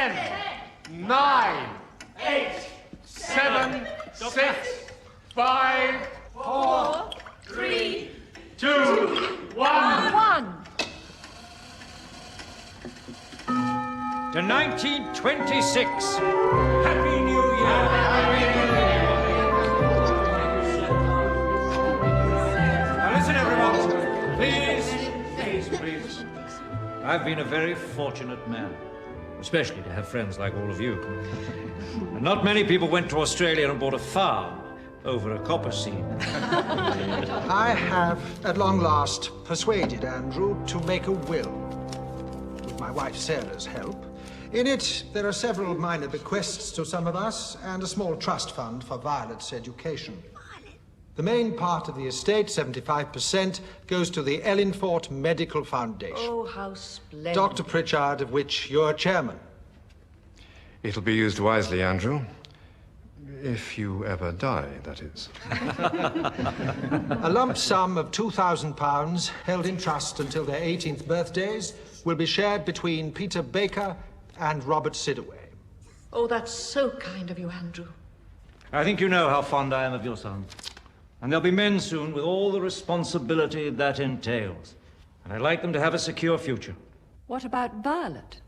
10, 9, 8, 7, 6, 5, 4, 3, 2, 1. To 1926. Happy New Year. Happy New Year. Now listen, everyone. Please. I've been a very fortunate man, especially to have friends like all of you. And not many people went to Australia and bought a farm over a copper seam. I have, at long last, persuaded Andrew to make a will, with my wife Sarah's help. In it, there are several minor bequests to some of us and a small trust fund for Violet's education. The main part of the estate, 75%, goes to the Ellingfort Medical Foundation. Oh, how splendid. Dr. Pritchard, of which you're chairman. It'll be used wisely, Andrew. If you ever die, that is. A lump sum of £2,000, held in trust until their 18th birthdays, will be shared between Peter Baker and Robert Sidaway. Oh, that's so kind of you, Andrew. I think you know how fond I am of your son. And there'll be men soon with all the responsibility that entails. And I'd like them to have a secure future. What about Violet?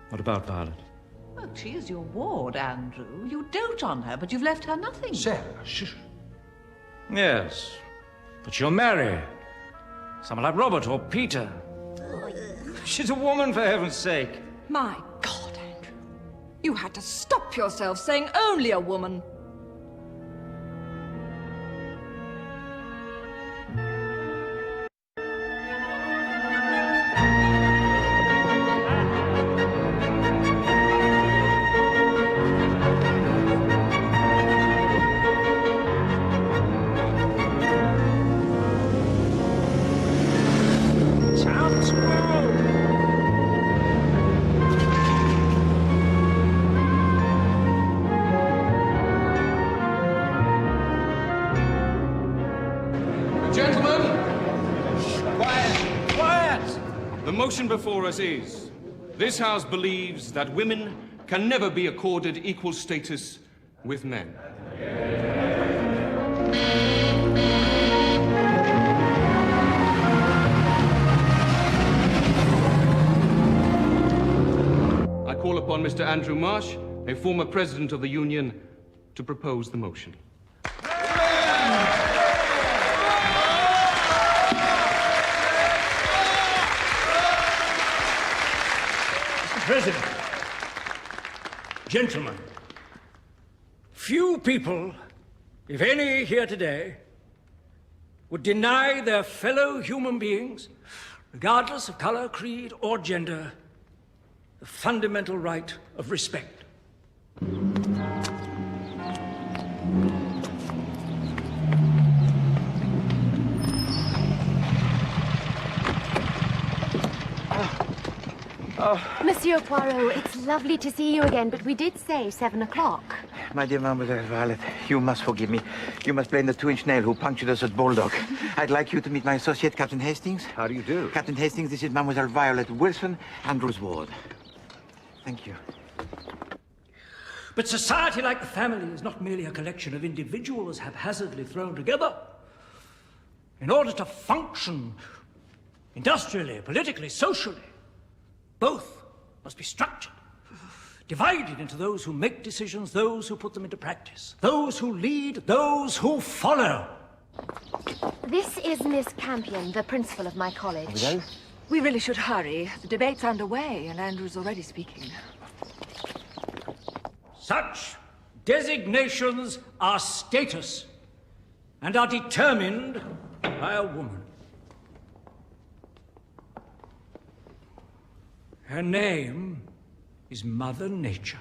What about Violet? Well, she is your ward, Andrew. You dote on her, but you've left her nothing. Sarah, shh. Yes, but she'll marry someone like Robert or Peter. She's a woman, for heaven's sake. My God, Andrew. You had to stop yourself saying only a woman. The motion before us is, this House believes that women can never be accorded equal status with men. I call upon Mr. Andrew Marsh, a former president of the Union, to propose the motion. President, gentlemen, few people, if any here today, would deny their fellow human beings, regardless of color, creed, or gender, the fundamental right of respect. Monsieur Poirot, it's lovely to see you again, but we did say 7 o'clock. My dear Mademoiselle Violet, you must forgive me. You must blame the 2-inch nail who punctured us at Bulldog. I'd like you to meet my associate, Captain Hastings. How do you do? Captain Hastings, this is Mademoiselle Violet Wilson, Andrew's ward. Thank you. But society, like the family, is not merely a collection of individuals haphazardly thrown together. In order to function industrially, politically, socially, both must be structured, divided into those who make decisions, those who put them into practice, those who lead, those who follow. This is Miss Campion, the principal of my college. We really should hurry. The debate's underway, and Andrew's already speaking. Such designations are status and are determined by a woman. Her name is Mother Nature.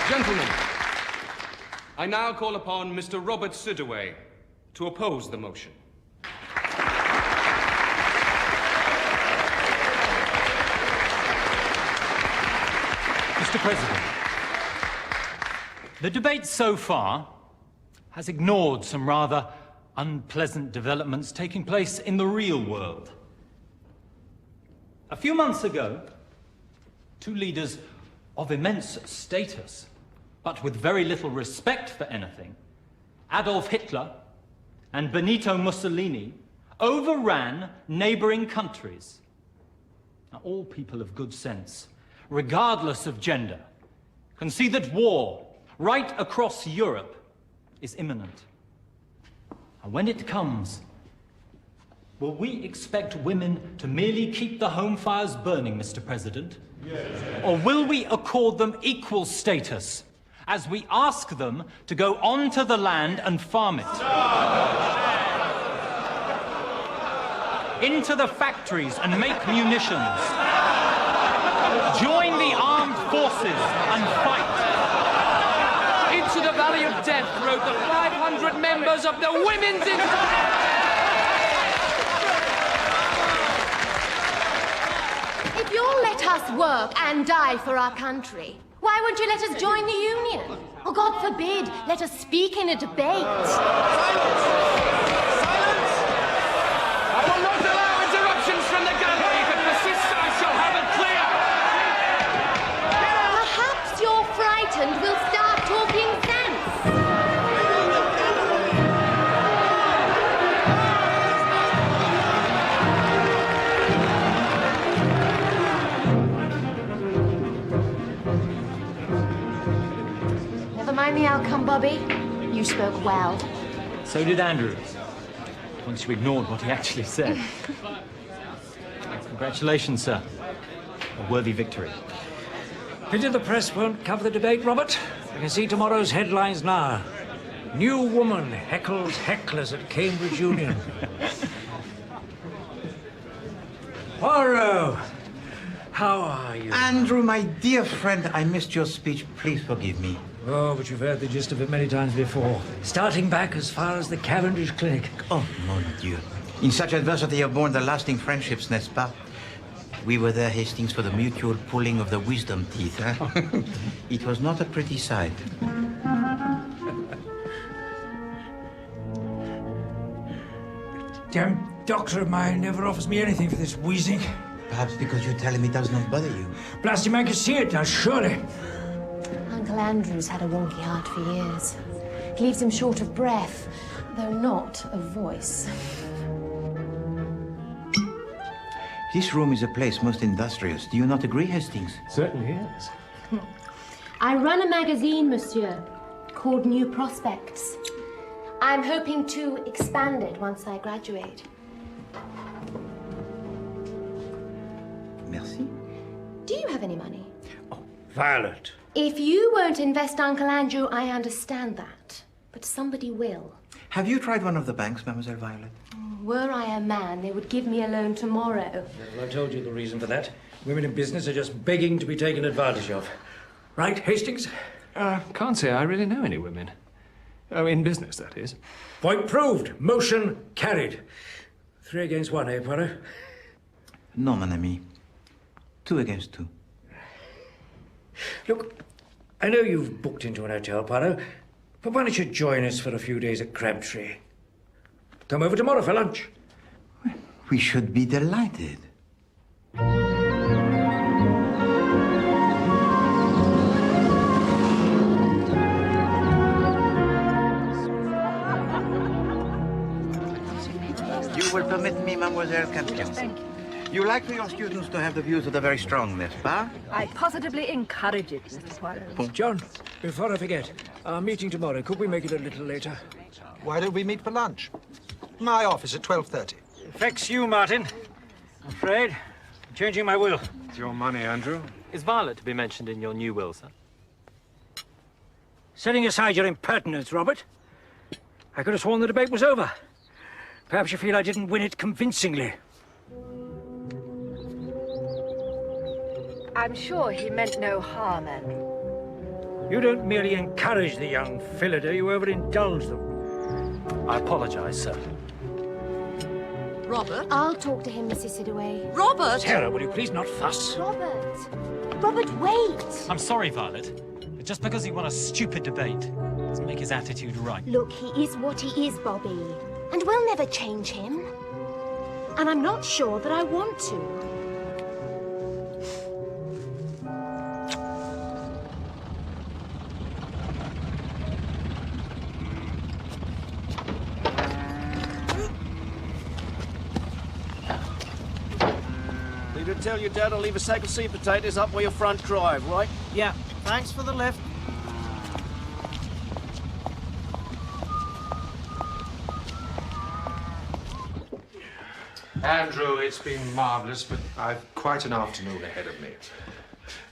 Gentlemen, I now call upon Mr. Robert Sidaway to oppose the motion. Mr. President, The debate so far has ignored some rather unpleasant developments taking place in the real world. A few months ago, two leaders of immense status, but with very little respect for anything, Adolf Hitler and Benito Mussolini, overran neighboring countries. Now, all people of good sense, regardless of gender, can see that war right across Europe is imminent. And when it comes, will we expect women to merely keep the home fires burning, Mr. President? Yes. Or will we accord them equal status as we ask them to go onto the land and farm it? Into the factories and make munitions. Join the armed forces and fight. Into the Valley of Death rode the 500 members of the Women's If you'll let us work and die for our country, why won't you let us join the Union? Or, God forbid, let us speak in a debate. I will not allow interruptions from the gallery. If it persists, I shall have it clear. Perhaps you're frightened we'll start talking sense. Never mind the outcome, Bobby. You spoke well. So did Andrew, once you ignored what he actually said. Congratulations, sir. A worthy victory. Pity the press won't cover the debate, Robert. I can see tomorrow's headlines now. New woman heckles hecklers at Cambridge Union. Poirot, how are you? Andrew, my dear friend, I missed your speech. Please forgive me. Oh, but you've heard the gist of it many times before. Starting back as far as the Cavendish Clinic. Oh, mon Dieu. In such adversity are born the lasting friendships, n'est-ce pas? We were there, Hastings, for the mutual pulling of the wisdom teeth, huh? It was not a pretty sight. Damn doctor of mine never offers me anything for this wheezing. Perhaps because you tell him it does not bother you. Blasty man can see it now, surely. Uncle Andrew's had a wonky heart for years. It leaves him short of breath, though not of voice. This room is a place most industrious. Do you not agree, Hastings? Certainly is. I run a magazine, monsieur, called New Prospects. I'm hoping to expand it once I graduate. Merci. Do you have any money? Oh, Violet. If you won't invest, Uncle Andrew, I understand that. But somebody will. Have you tried one of the banks, Mademoiselle Violet? Were I a man, they would give me a loan tomorrow. Well, I told you the reason for that. Women in business are just begging to be taken advantage of. Right, Hastings? Can't say I really know any women. Oh, in business, that is. Point proved. Motion carried. 3 against 1, eh, Poirot? No, mon ami. 2 against 2. Look, I know you've booked into an hotel, Poirot, but why don't you join us for a few days at Crabtree? Come over tomorrow for lunch. We should be delighted. You will permit me, Mademoiselle Campion. Thank you. You like for your students to have the views of the very strong, n'est-ce pas? I positively encourage it, Mr. Poirot. John, before I forget, our meeting tomorrow, could we make it a little later? Why don't we meet for lunch? My office at 12:30. Affects you, Martin. I'm afraid I'm changing my will. It's your money, Andrew. Is Violet to be mentioned in your new will, sir? Setting aside your impertinence, Robert, I could have sworn the debate was over. Perhaps you feel I didn't win it convincingly. I'm sure he meant no harm, Andrew. You don't merely encourage the young filleter, you overindulge them. I apologize, sir. Robert? I'll talk to him, Mrs. Sidaway. Robert! Sarah, will you please not fuss? Robert! Robert, wait! I'm sorry, Violet. just because he won a stupid debate doesn't make his attitude right. Look, he is what he is, Bobby. And we'll never change him. And I'm not sure that I want to. You did tell your dad to leave a sack of sweet potatoes up by your front drive, right? Yeah, thanks for the lift. Andrew, it's been marvellous, but I've quite an afternoon ahead of me.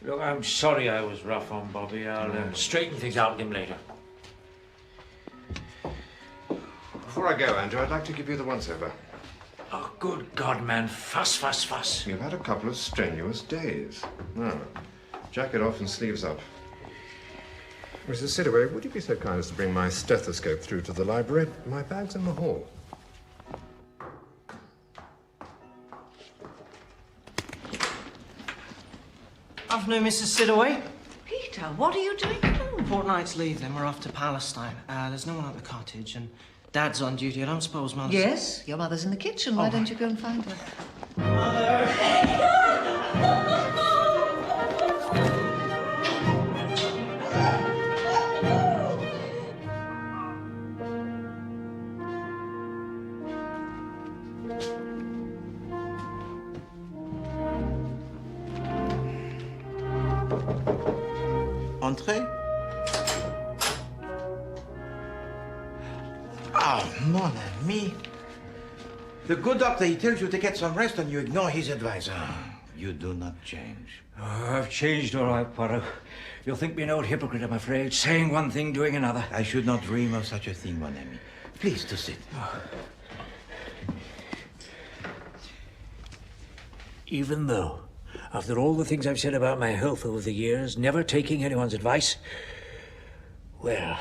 Look, I'm sorry I was rough on Bobby. I'll straighten things out with him later. Before I go, Andrew, I'd like to give you the once-over. Oh, good God, man. Fuss, fuss, fuss. You've had a couple of strenuous days. Now, jacket off and sleeves up. Mrs. Sidaway, would you be so kind as to bring my stethoscope through to the library? My bag's in the hall. Afternoon, Mrs. Sidaway. Peter, what are you doing? Fortnight's leave, then we're off to Palestine. There's no one at the cottage, and Dad's on duty. I don't suppose Mother's... Yes, your mother's in the kitchen. Why don't you go and find her? Entrez. Oh, mon ami. The good doctor, he tells you to get some rest and you ignore his advice. You do not change. Oh, I've changed all right, Poirot. You'll think me an old hypocrite, I'm afraid. Saying one thing, doing another. I should not dream of such a thing, mon ami. Please to sit. Even though, after all the things I've said about my health over the years, never taking anyone's advice, well...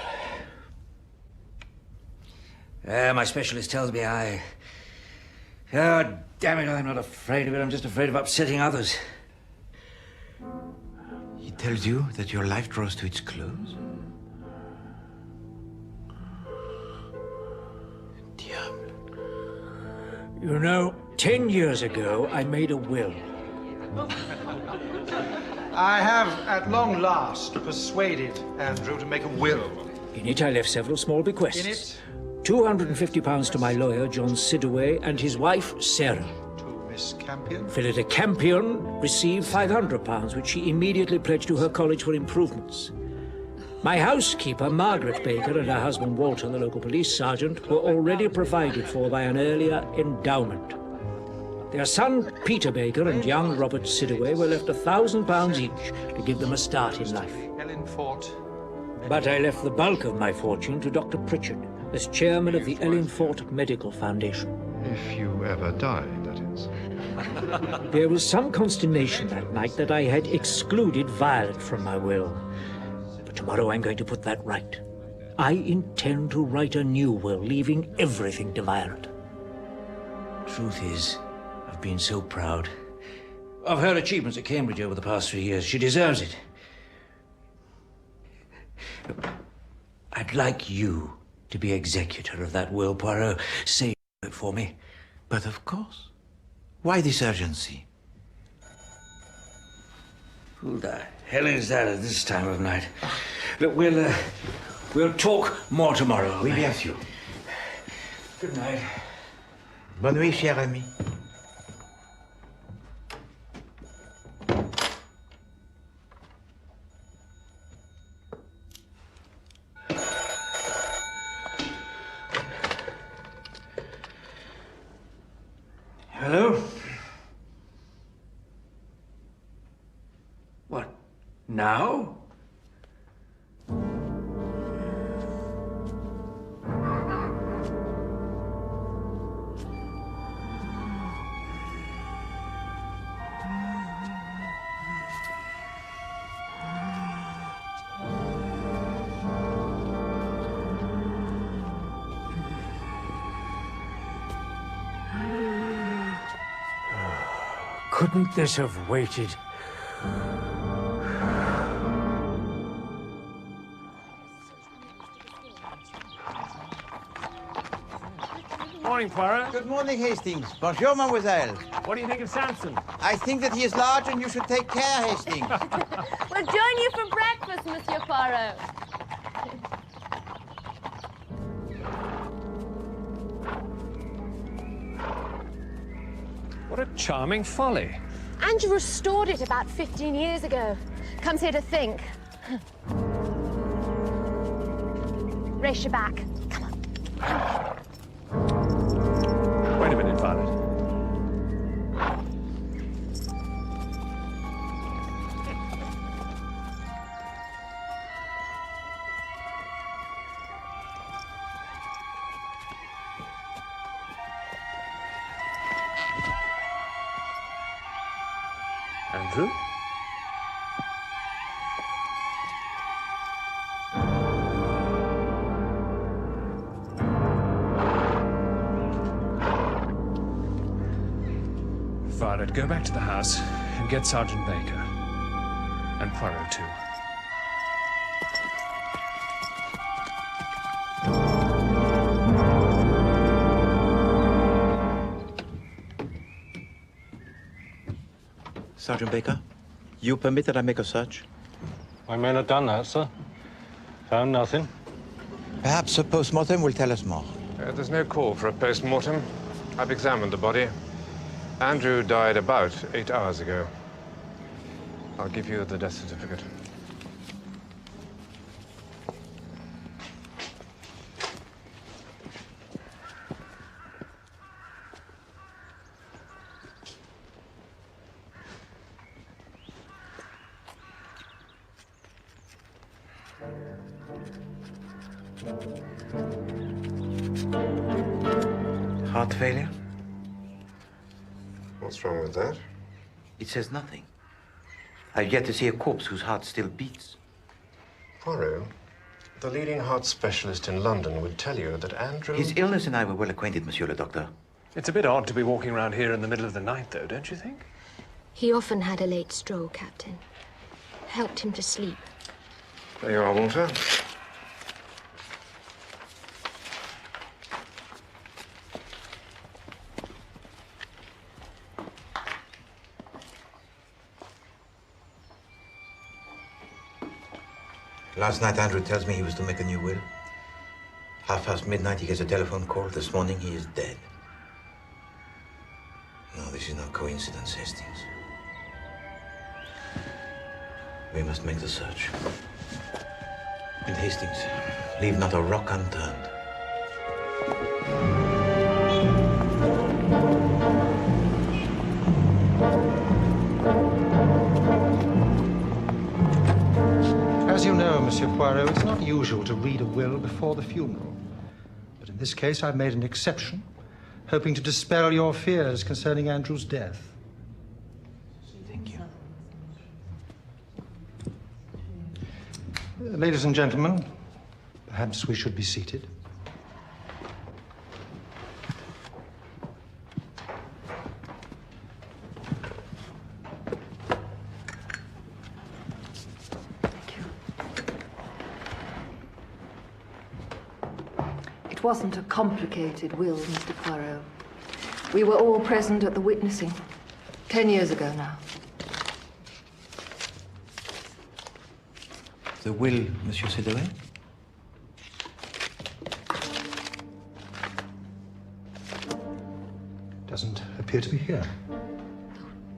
my specialist tells me oh, damn it, I'm not afraid of it. I'm just afraid of upsetting others. He tells you that your life draws to its close? Diable. You know, 10 years ago, I made a will. I have, at long last, persuaded Andrew to make a will. In it, I left several small bequests. In it? £250 to my lawyer, John Sidaway, and his wife, Sarah. To Miss Campion? Philida Campion received £500, which she immediately pledged to her college for improvements. My housekeeper, Margaret Baker, and her husband, Walter, the local police sergeant, were already provided for by an earlier endowment. Their son, Peter Baker, and young Robert Sidaway were left £1,000 each to give them a start in life. Ellen Fort. But I left the bulk of my fortune to Dr. Pritchard, as chairman of the Ellen Fort Medical Foundation. If you ever die, that is. There was some consternation that night that I had excluded Violet from my will. But tomorrow I'm going to put that right. I intend to write a new will, leaving everything to Violet. Truth is, I've been so proud of her achievements at Cambridge over the past 3 years. She deserves it. I'd like you to be executor of that will, Poirot. Say it for me. But of course. Why this urgency? Who the hell is that at this time of night? Look, we'll talk more tomorrow. Oui, bien sûr. Good night. Bonne nuit, cher ami. Hello? What, now? Couldn't this have waited? morning, Poirot. Good morning, Hastings. Bonjour, mademoiselle. What do you think of Samson? I think that he is large and you should take care, Hastings. We'll join you for breakfast, Monsieur Poirot. What a charming folly. Andrew restored it about 15 years ago. Comes here to think. Race your back. Come on. Wait a minute, Violet. Andrew? Violet, go back to the house and get Sergeant Baker. And Poirot, too. Sergeant Baker, you permit that I make a search? My men have done that, sir. Found nothing. Perhaps a post-mortem will tell us more. There's no call for a post-mortem. I've examined the body. Andrew died about 8 hours ago. I'll give you the death certificate. Heart failure? What's wrong with that? It says nothing. I've yet to see a corpse whose heart still beats. Poirot, the leading heart specialist in London would tell you that Andrew... His illness and I were well acquainted, Monsieur le Docteur. It's a bit odd to be walking around here in the middle of the night, though, don't you think? He often had a late stroll, Captain. Helped him to sleep. There you are, Walter. Last night, Andrew tells me he was to make a new will. midnight, he gets a telephone call. This morning, he is dead. No, this is no coincidence, Hastings. We must make the search. And Hastings, leave not a rock unturned. As you know, Monsieur Poirot, it's not usual to read a will before the funeral. But in this case, I've made an exception, hoping to dispel your fears concerning Andrew's death. Thank you. Ladies and gentlemen, perhaps we should be seated. It wasn't a complicated will, Mr. Poirot. We were all present at the witnessing 10 years ago now. The will, Monsieur Céderet? Doesn't appear to be here.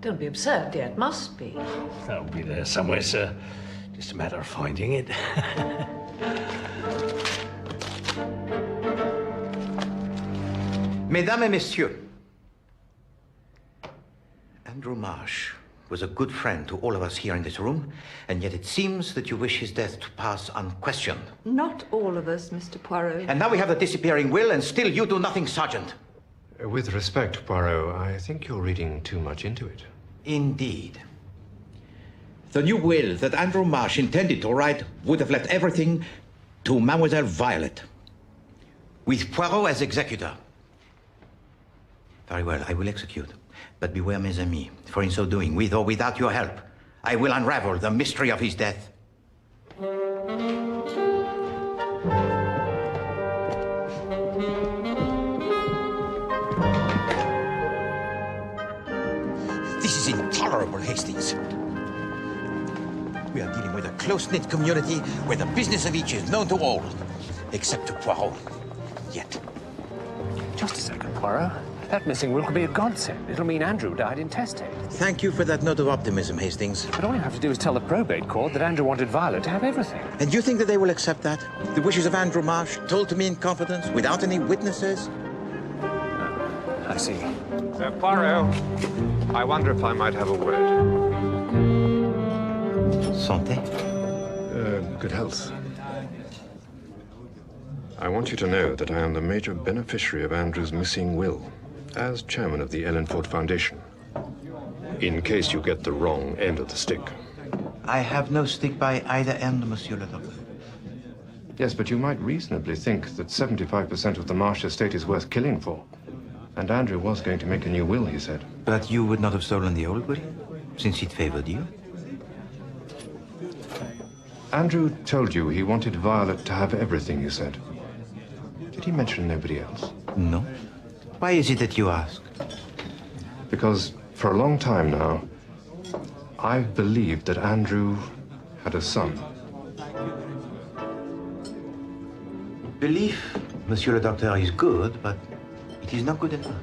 Don't be absurd, dear. It must be. That'll be there somewhere, sir. Just a matter of finding it. Mesdames et messieurs, Andrew Marsh was a good friend to all of us here in this room, and yet it seems that you wish his death to pass unquestioned. Not all of us, Mr. Poirot. And now we have the disappearing will, and still you do nothing, Sergeant. With respect, Poirot, I think you're reading too much into it. Indeed. The new will that Andrew Marsh intended to write would have left everything to Mademoiselle Violet, with Poirot as executor. Very well, I will execute. But beware, mes amis, for in so doing, with or without your help, I will unravel the mystery of his death. This is intolerable, Hastings. We are dealing with a close-knit community where the business of each is known to all, except to Poirot. Yet. Just a second, Poirot. That missing will could be a godsend. It'll mean Andrew died intestate. Thank you for that note of optimism, Hastings. But all you have to do is tell the probate court that Andrew wanted Violet to have everything. And you think that they will accept that? The wishes of Andrew Marsh, told to me in confidence, without any witnesses? I see. Poirot, I wonder if I might have a word. Santé. Good health. I want you to know that I am the major beneficiary of Andrew's missing will, as chairman of the Ellenford Foundation, in case you get the wrong end of the stick. I have no stick by either end, Monsieur le Docteur. Yes, but you might reasonably think that 75% of the Marsh estate is worth killing for. And Andrew was going to make a new will, he said. But you would not have stolen the old will, since it favored you? Andrew told you he wanted Violet to have everything, you said. Did he mention nobody else? No. Why is it that you ask? Because for a long time now, I've believed that Andrew had a son. Belief, Monsieur le Docteur, is good, but it is not good enough.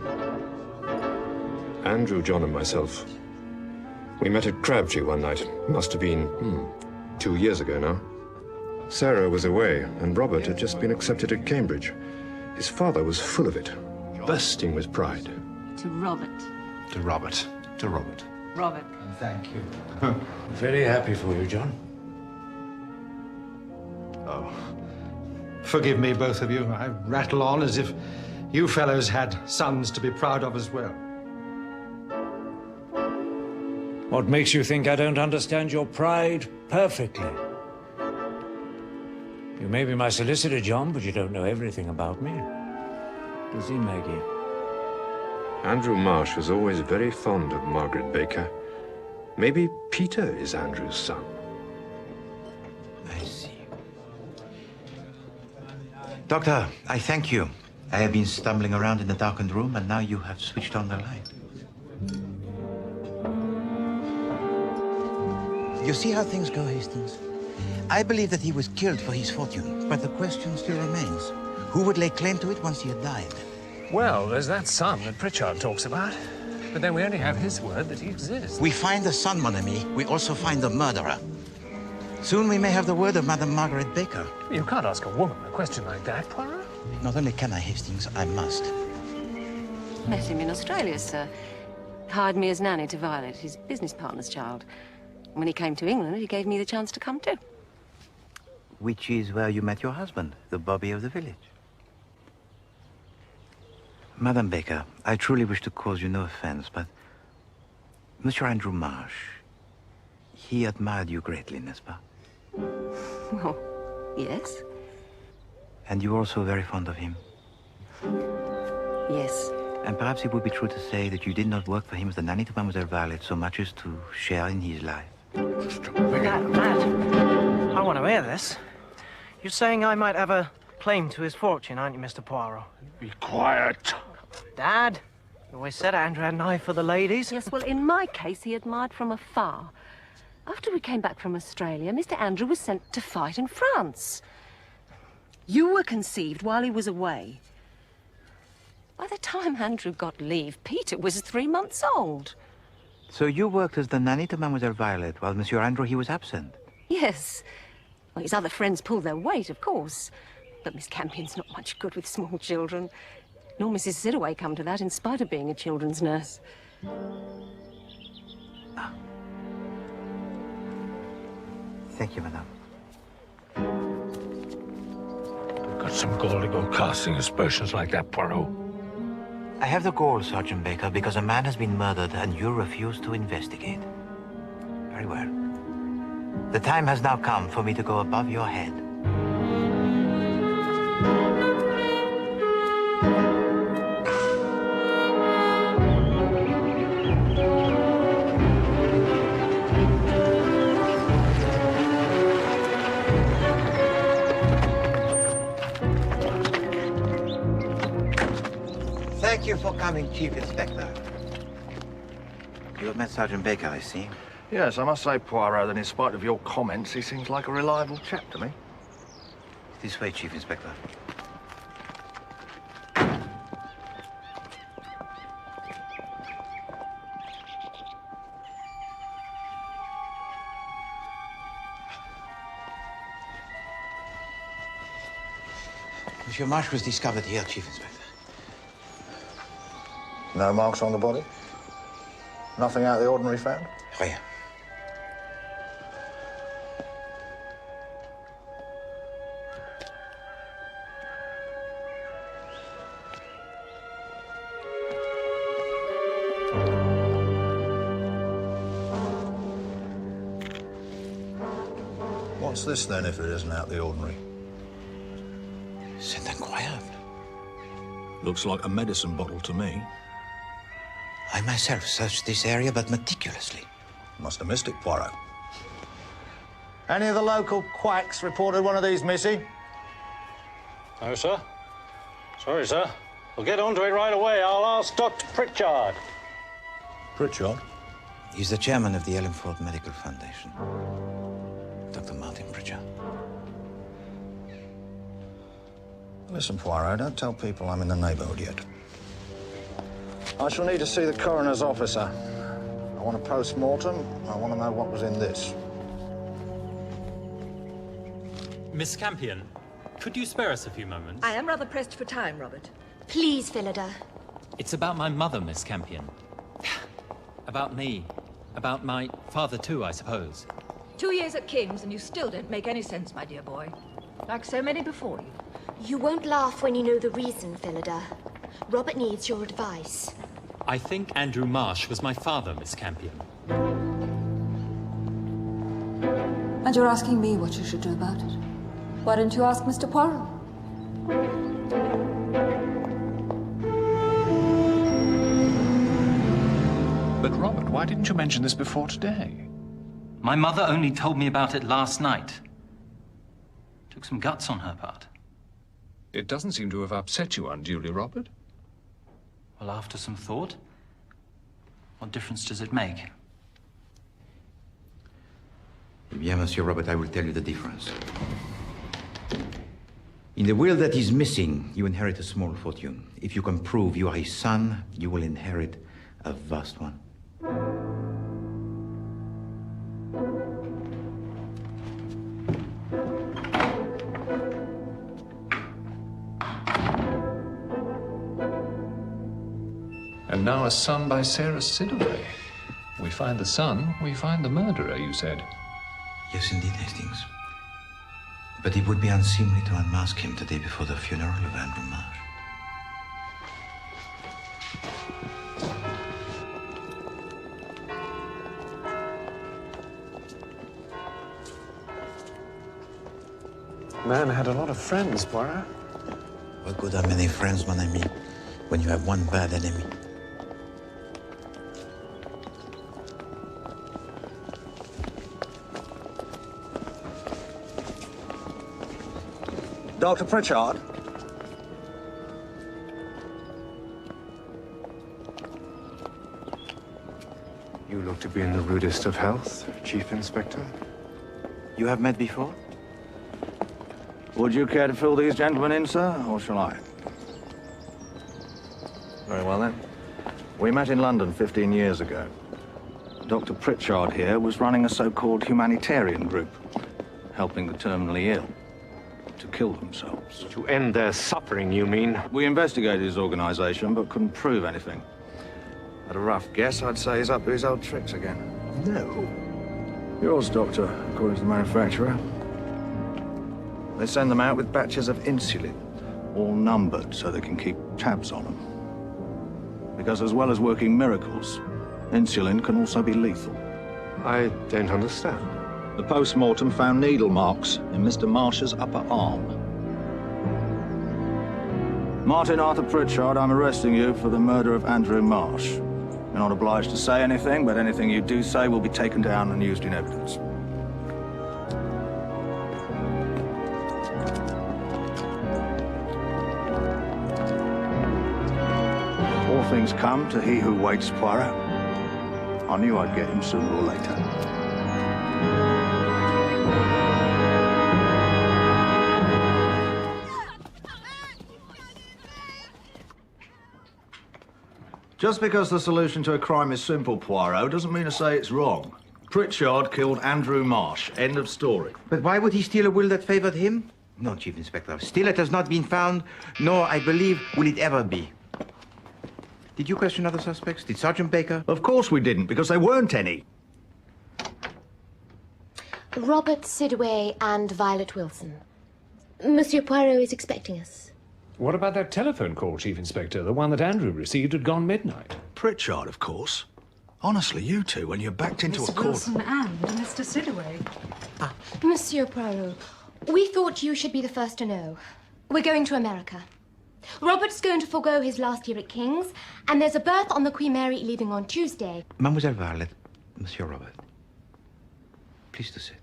Andrew, John, and myself, we met at Crabtree one night. Must have been 2 years ago now. Sarah was away, and Robert had just been accepted at Cambridge. His father was full of it, bursting with pride. To Robert. To Robert. To Robert. Robert. Thank you. Very happy for you, John. Oh. Forgive me, both of you. I rattle on as if you fellows had sons to be proud of as well. What makes you think I don't understand your pride perfectly? You may be my solicitor, John, but you don't know everything about me. Does he, Maggie? Andrew Marsh was always very fond of Margaret Baker. Maybe Peter is Andrew's son. I see. Doctor, I thank you. I have been stumbling around in the darkened room, and now you have switched on the light. You see how things go, Hastings? I believe that he was killed for his fortune, but the question still remains. Who would lay claim to it once he had died? Well, there's that son that Pritchard talks about. But then we only have his word that he exists. We find the son, mon ami. We also find the murderer. Soon we may have the word of Madame Margaret Baker. You can't ask a woman a question like that, Poirot. Not only can I, Hastings, I must. Met him in Australia, sir. Hired me as nanny to Violet, his business partner's child. When he came to England, he gave me the chance to come too. Which is where you met your husband, the Bobby of the village. Madame Baker, I truly wish to cause you no offense, but Monsieur Andrew Marsh, he admired you greatly, n'est-ce pas? Well, yes. And you were also very fond of him? Yes. And perhaps it would be true to say that you did not work for him as the nanny to Mademoiselle Violet so much as to share in his life. Matt, I want to hear this. You're saying I might have a claim to his fortune, aren't you, Mr. Poirot? Be quiet. Dad, you always said Andrew had an eye for the ladies. Yes, well, in my case, he admired from afar. After we came back from Australia, Mr. Andrew was sent to fight in France. You were conceived while he was away. By the time Andrew got leave, Peter was 3 months old. So you worked as the nanny to Mademoiselle Violet while Monsieur Andrew, he was absent? Yes. Well, his other friends pulled their weight, of course. But Miss Campion's not much good with small children. Nor Mrs. Sidaway come to that, in spite of being a children's nurse. Ah. Thank you, madame. You've got some gall to go casting aspersions like that, Poirot. I have the gall, Sergeant Baker, because a man has been murdered and you refuse to investigate. Very well. The time has now come for me to go above your head. Thank you for coming, Chief Inspector. You have met Sergeant Baker, I see. Yes, I must say, Poirot, that in spite of your comments, he seems like a reliable chap to me. This way, Chief Inspector. Monsieur Marsh was discovered here, Chief Inspector. No marks on the body? Nothing out of the ordinary found? Rien. What's this, then, if it isn't out of the ordinary? C'est incroyable. Looks like a medicine bottle to me. I myself searched this area, but meticulously. Must have missed it, Poirot. Any of the local quacks reported one of these missing? No, sir. Sorry, sir. We'll get onto it right away. I'll ask Dr. Pritchard. Pritchard? He's the chairman of the Ellenford Medical Foundation. Dr. Martin Pritchard. Listen, Poirot, don't tell people I'm in the neighborhood yet. I shall need to see the coroner's officer. I want a post-mortem. I want to know what was in this. Miss Campion, could you spare us a few moments? I am rather pressed for time, Robert. Please, Phillida. It's about my mother, Miss Campion. About me. About my father, too, I suppose. 2 years at King's, and you still don't make any sense, my dear boy. Like so many before you. You won't laugh when you know the reason, Phillida. Robert needs your advice. I think Andrew Marsh was my father, Miss Campion. And you're asking me what you should do about it? Why didn't you ask Mr. Poirot? But Robert, why didn't you mention this before today? My mother only told me about it last night. Took some guts on her part. It doesn't seem to have upset you unduly, Robert. Well, after some thought, what difference does it make? Eh bien, Monsieur Robert, I will tell you the difference. In the will that is missing, you inherit a small fortune. If you can prove you are his son, you will inherit a vast one. And now a son by Sarah Sidaway. We find the son, we find the murderer, you said. Yes, indeed, Hastings. But it would be unseemly to unmask him the day before the funeral of Andrew Marsh. Man had a lot of friends, Poirot. What good are many friends, mon ami, when you have one bad enemy? Dr. Pritchard? You look to be in the rudest of health, Chief Inspector. You have met before? Would you care to fill these gentlemen in, sir, or shall I? Very well, then. We met in London 15 years ago. Dr. Pritchard here was running a so-called humanitarian group, helping the terminally ill to kill themselves. To end their suffering, you mean? We investigated his organization, but couldn't prove anything. At a rough guess, I'd say he's up to his old tricks again. No. Yours, Doctor, according to the manufacturer. They send them out with batches of insulin, all numbered so they can keep tabs on them. Because as well as working miracles, insulin can also be lethal. I don't understand. The post-mortem found needle marks in Mr. Marsh's upper arm. Martin Arthur Pritchard, I'm arresting you for the murder of Andrew Marsh. You're not obliged to say anything, but anything you do say will be taken down and used in evidence. All things come to he who waits, Poirot. I knew I'd get him sooner or later. Just because the solution to a crime is simple, Poirot, doesn't mean to say it's wrong. Pritchard killed Andrew Marsh. End of story. But why would he steal a will that favored him? No, Chief Inspector. Still, it has not been found, nor, I believe, will it ever be. Did you question other suspects? Did Sergeant Baker? Of course we didn't, because there weren't any. Robert Sidway and Violet Wilson. Monsieur Poirot is expecting us. What about that telephone call, Chief Inspector? The one that Andrew received had gone midnight. Pritchard, of course. Honestly, you two, when you're backed into a corner... Miss Wilson and Mr. Sidaway. Monsieur Poirot, we thought you should be the first to know. We're going to America. Robert's going to forego his last year at King's, and there's a berth on the Queen Mary leaving on Tuesday. Mademoiselle Violet, Monsieur Robert, please to sit.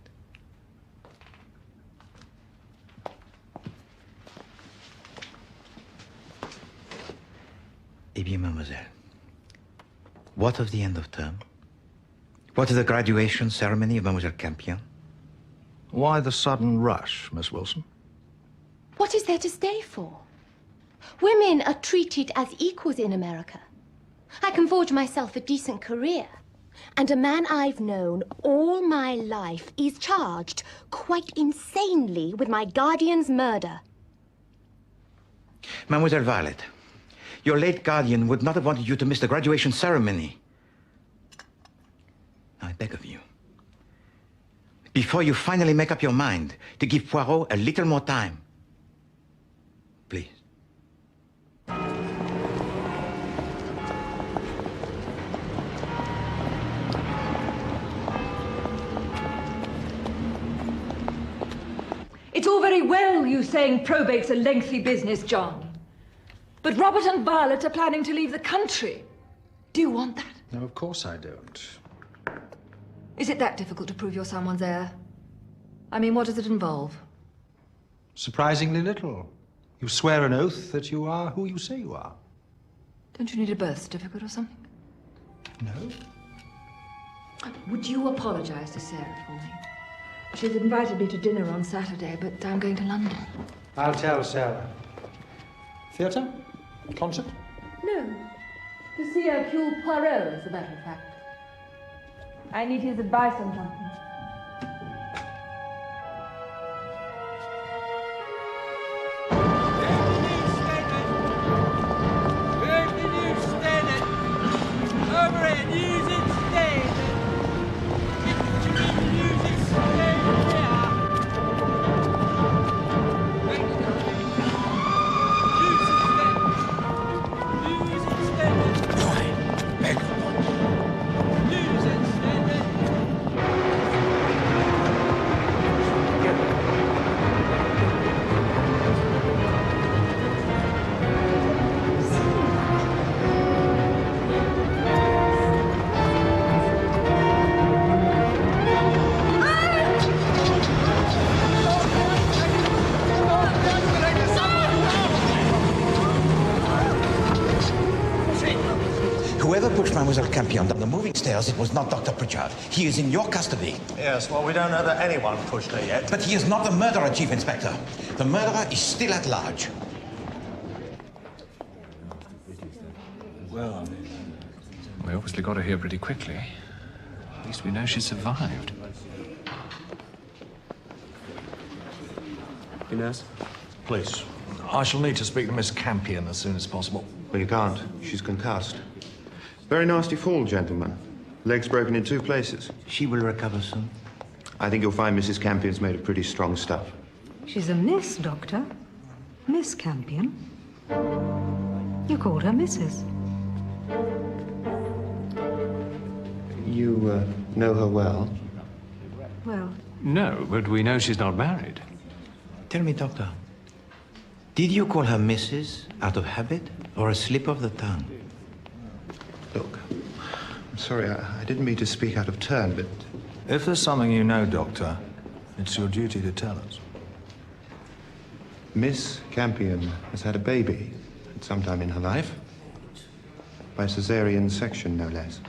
Eh bien, mademoiselle, what of the end of term? What of the graduation ceremony of Mademoiselle Campion? Why the sudden rush, Miss Wilson? What is there to stay for? Women are treated as equals in America. I can forge myself a decent career. And a man I've known all my life is charged, quite insanely, with my guardian's murder. Mademoiselle Violet, your late guardian would not have wanted you to miss the graduation ceremony. Now, I beg of you, before you finally make up your mind, to give Poirot a little more time. Please. It's all very well you saying probate's a lengthy business, John. But Robert and Violet are planning to leave the country. Do you want that? No, of course I don't. Is it that difficult to prove you're someone's heir? I mean, what does it involve? Surprisingly little. You swear an oath that you are who you say you are. Don't you need a birth certificate or something? No? Would you apologize to Sarah for me? She's invited me to dinner on Saturday, but I'm going to London. I'll tell Sarah. Theatre? Concert? No. To see Hercule Poirot, as a matter of fact. I need his advice on something. Whoever pushed Mademoiselle Campion down the moving stairs, it was not Dr. Pritchard. He is in your custody. Yes, well, we don't know that anyone pushed her yet. But he is not the murderer, Chief Inspector. The murderer is still at large. Well, we obviously got her here pretty quickly. At least we know she survived. Inez? Please. I shall need to speak to Miss Campion as soon as possible. Well, you can't. She's concussed. Very nasty fall, gentlemen. Legs broken in 2 places. She will recover soon. I think you'll find Mrs. Campion's made of pretty strong stuff. She's a miss, Doctor. Miss Campion. You called her Mrs. You, know her well? Well... No, but we know she's not married. Tell me, Doctor, did you call her Mrs. out of habit or a slip of the tongue? Look, I'm sorry, I didn't mean to speak out of turn, but... If there's something you know, Doctor, it's your duty to tell us. Miss Campion has had a baby at some time in her life. By caesarean section, no less.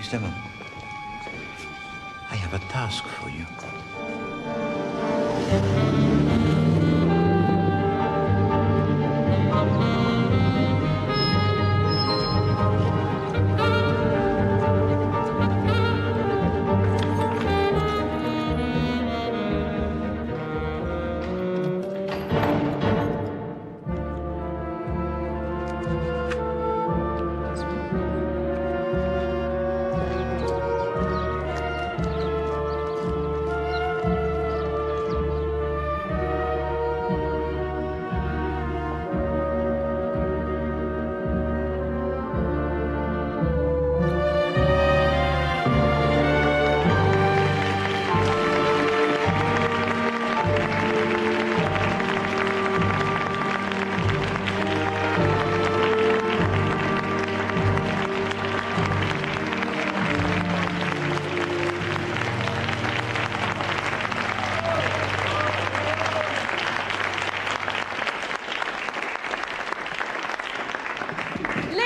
Miss Lemon, I have a task for you.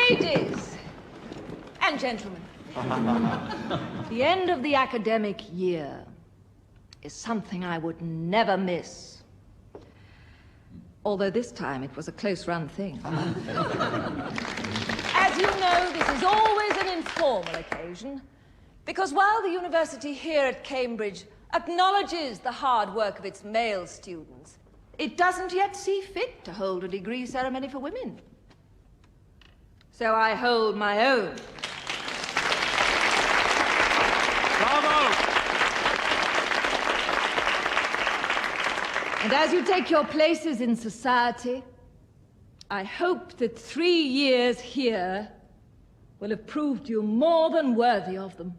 Ladies and gentlemen, the end of the academic year is something I would never miss. Although this time it was a close-run thing. As you know, this is always an informal occasion, because while the university here at Cambridge acknowledges the hard work of its male students, it doesn't yet see fit to hold a degree ceremony for women. So I hold my own. Bravo! And as you take your places in society, I hope that 3 years here will have proved you more than worthy of them.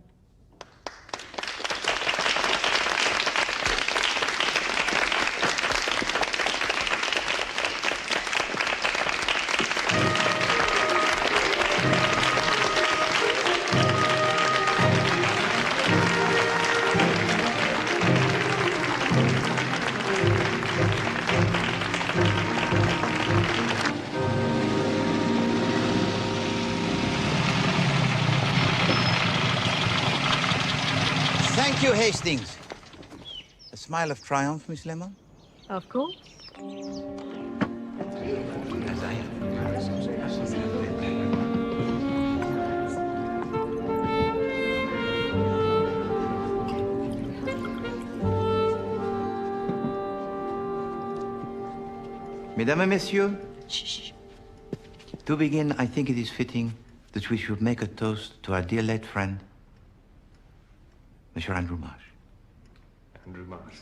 Thank you, Hastings. A smile of triumph, Miss Lemon? Of course. As I am. Mesdames et Messieurs, to begin, I think it is fitting that we should make a toast to our dear late friend, Monsieur Andrew Marsh. Andrew Marsh.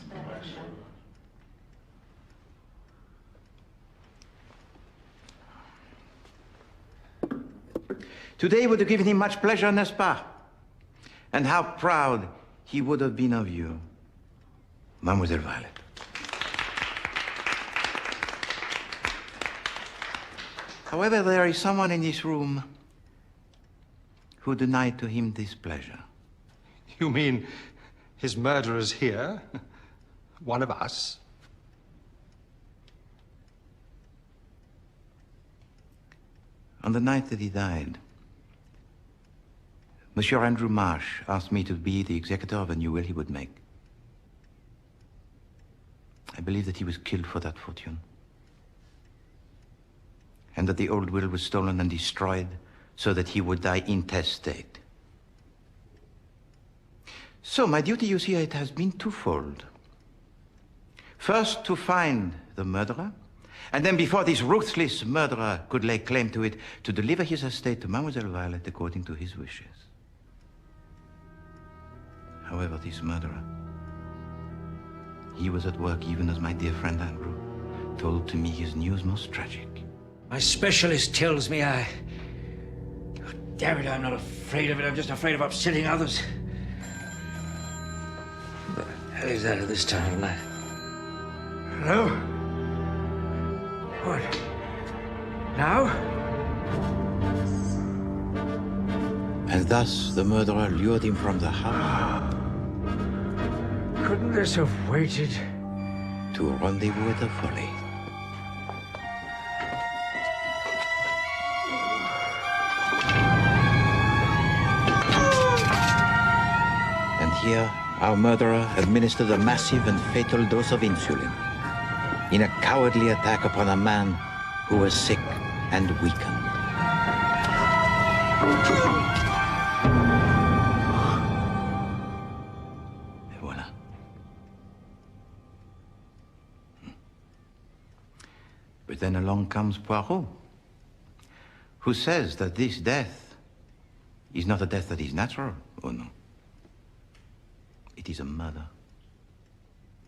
Today would have given him much pleasure, n'est-ce pas? And how proud he would have been of you, Mademoiselle Violet. However, there is someone in this room who denied to him this pleasure. You mean his murderer's here? One of us? On the night that he died, Monsieur Andrew Marsh asked me to be the executor of a new will he would make. I believe that he was killed for that fortune, and that the old will was stolen and destroyed so that he would die intestate. So my duty, you see, it has been twofold. First, to find the murderer, and then before this ruthless murderer could lay claim to it, to deliver his estate to Mademoiselle Violet according to his wishes. However, this murderer, he was at work even as my dear friend Andrew told to me his news most tragic. My specialist tells me oh, damn it, I'm not afraid of it. I'm just afraid of upsetting others. What the hell is that at this time of night? Hello? What? Now? And thus the murderer lured him from the house. Couldn't this have waited? To a rendezvous at the folly. Here, our murderer administered a massive and fatal dose of insulin in a cowardly attack upon a man who was sick and weakened. Et voilà. But then along comes Poirot, who says that this death is not a death that is natural. Oh no. It is a murder.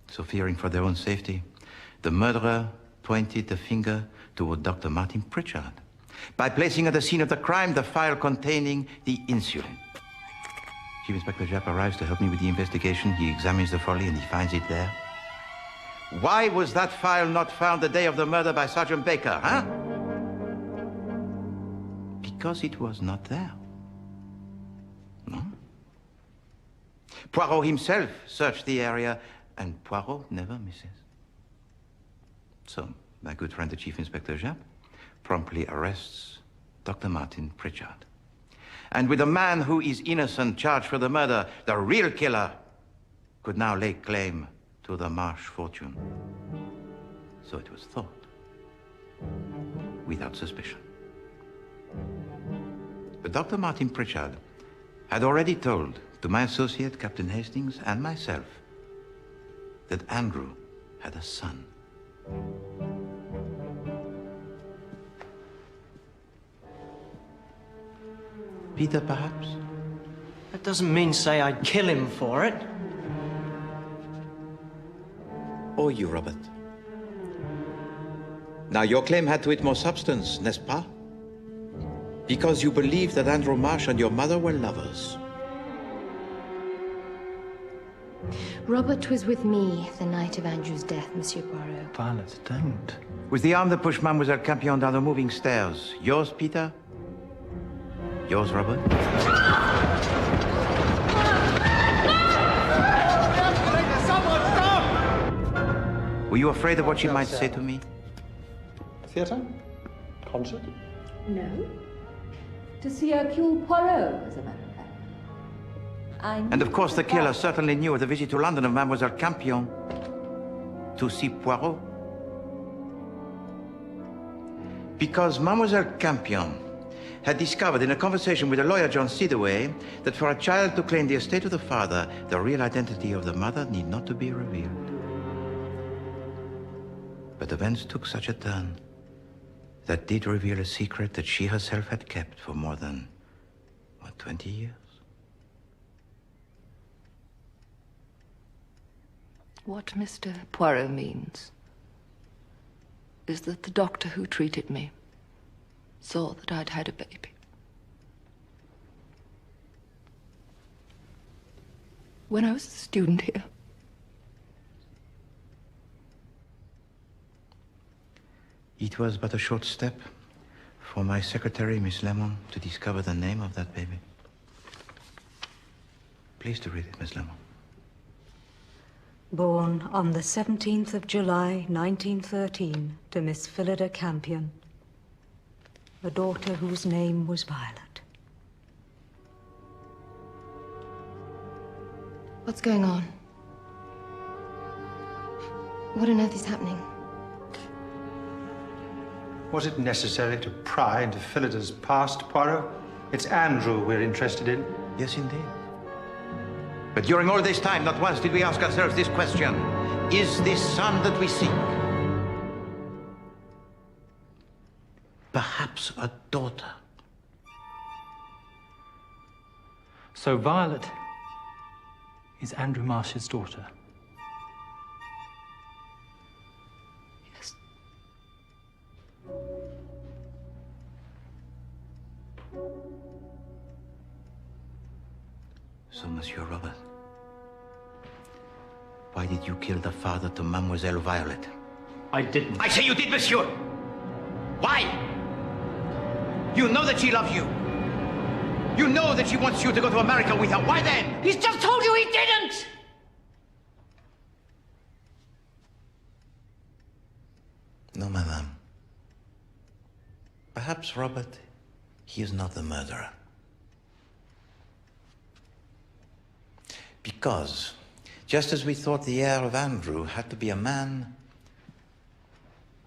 So fearing for their own safety, the murderer pointed the finger toward Dr. Martin Pritchard by placing at the scene of the crime the file containing the insulin. Chief Inspector Japp arrives to help me with the investigation. He examines the folly and he finds it there. Why was that file not found the day of the murder by Sergeant Baker, huh? Because it was not there. No? Poirot himself searched the area, and Poirot never misses. So, my good friend, the Chief Inspector Japp, promptly arrests Dr. Martin Pritchard. And with a man who is innocent charged for the murder, the real killer could now lay claim to the Marsh fortune. So it was thought, without suspicion. But Dr. Martin Pritchard had already told to my associate, Captain Hastings, and myself, that Andrew had a son. Peter, perhaps? That doesn't mean say I'd kill him for it. Or you, Robert. Now, your claim had to it more substance, n'est-ce pas? Because you believed that Andrew Marsh and your mother were lovers. Robert was with me the night of Andrew's death, Monsieur Poirot. Violet, don't. Was the arm that pushed Mademoiselle Campion down the moving stairs yours, Peter? Yours, Robert? Someone stop! Were you afraid of what she might say to me? Theatre? Concert? No. To see Hercule Poirot, as a matter of fact. And of course, the killer certainly knew of the visit to London of Mademoiselle Campion to see Poirot. Because Mademoiselle Campion had discovered in a conversation with the lawyer John Sidaway that for a child to claim the estate of the father, the real identity of the mother need not to be revealed. But events took such a turn that did reveal a secret that she herself had kept for more than, 20 years? What Mr. Poirot means is that the doctor who treated me saw that I'd had a baby. When I was a student here. It was but a short step for my secretary, Miss Lemon, to discover the name of that baby. Please to read it, Miss Lemon. Born on the 17th of July, 1913, to Miss Phillida Campion, a daughter whose name was Violet. What's going on? What on earth is happening? Was it necessary to pry into Phillida's past, Poirot? It's Andrew we're interested in. Yes, indeed. But during all this time, not once did we ask ourselves this question. Is this son that we seek perhaps a daughter? So Violet is Andrew Marsh's daughter? Yes. So, Monsieur Robert, why did you kill the father to Mademoiselle Violet? I didn't. I say you did, Monsieur! Why? You know that she loves you. You know that she wants you to go to America with her. Why then? He's just told you he didn't! No, madame. Perhaps, Robert, he is not the murderer. Because, just as we thought the heir of Andrew had to be a man,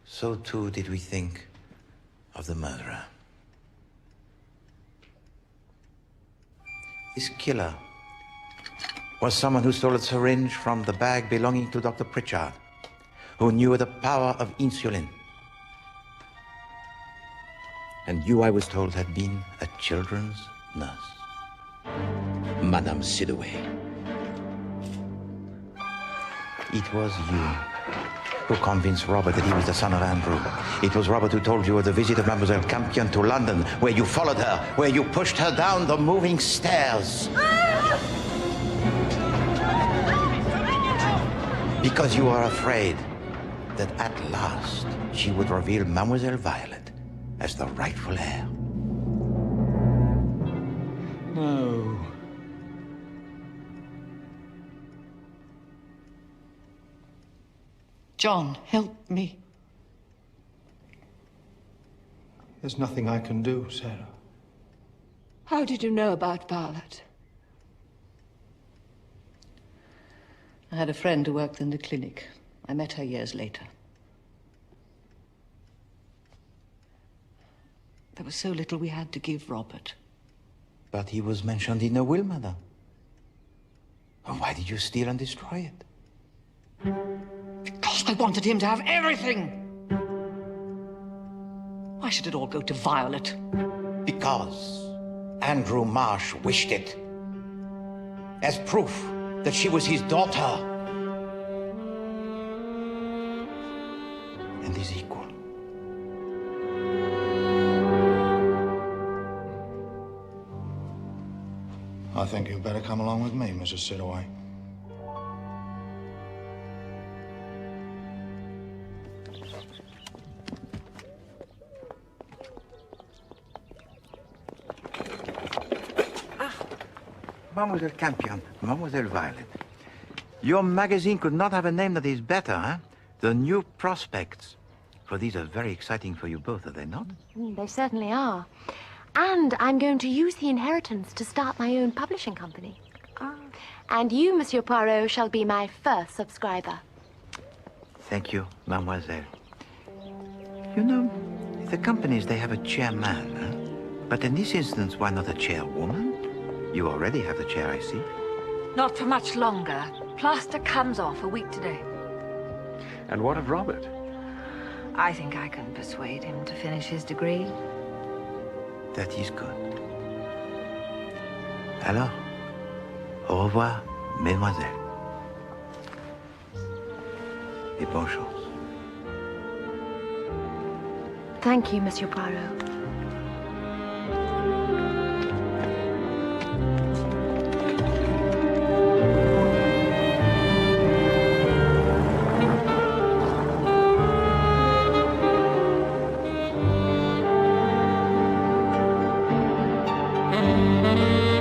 so too did we think of the murderer. This killer was someone who stole a syringe from the bag belonging to Dr. Pritchard, who knew the power of insulin. And you, I was told, had been a children's nurse, Madame Sidaway. It was you who convinced Robert that he was the son of Andrew. It was Robert who told you of the visit of Mademoiselle Campion to London, where you followed her, where you pushed her down the moving stairs. Because you were afraid that at last she would reveal Mademoiselle Violet as the rightful heir. No. John, help me. There's nothing I can do, Sarah. How did you know about Violet? I had a friend who worked in the clinic. I met her years later. There was so little we had to give Robert. But he was mentioned in the will, Madame. Why did you steal and destroy it? Because I wanted him to have everything! Why should it all go to Violet? Because Andrew Marsh wished it. As proof that she was his daughter. And his equal. I think you'd better come along with me, Mrs. Sidaway. Mademoiselle Campion, Mademoiselle Violet. Your magazine could not have a name that is better, huh? The New Prospects. For these are very exciting for you both, are they not? They certainly are. And I'm going to use the inheritance to start my own publishing company. And you, Monsieur Poirot, shall be my first subscriber. Thank you, Mademoiselle. You know, the companies, they have a chairman, huh? But in this instance, why not a chairwoman? You already have the chair, I see. Not for much longer. Plaster comes off a week today. And what of Robert? I think I can persuade him to finish his degree. That is good. Alors, au revoir, mesdemoiselles. Et bonne chance. Thank you, Monsieur Poirot. Thank you.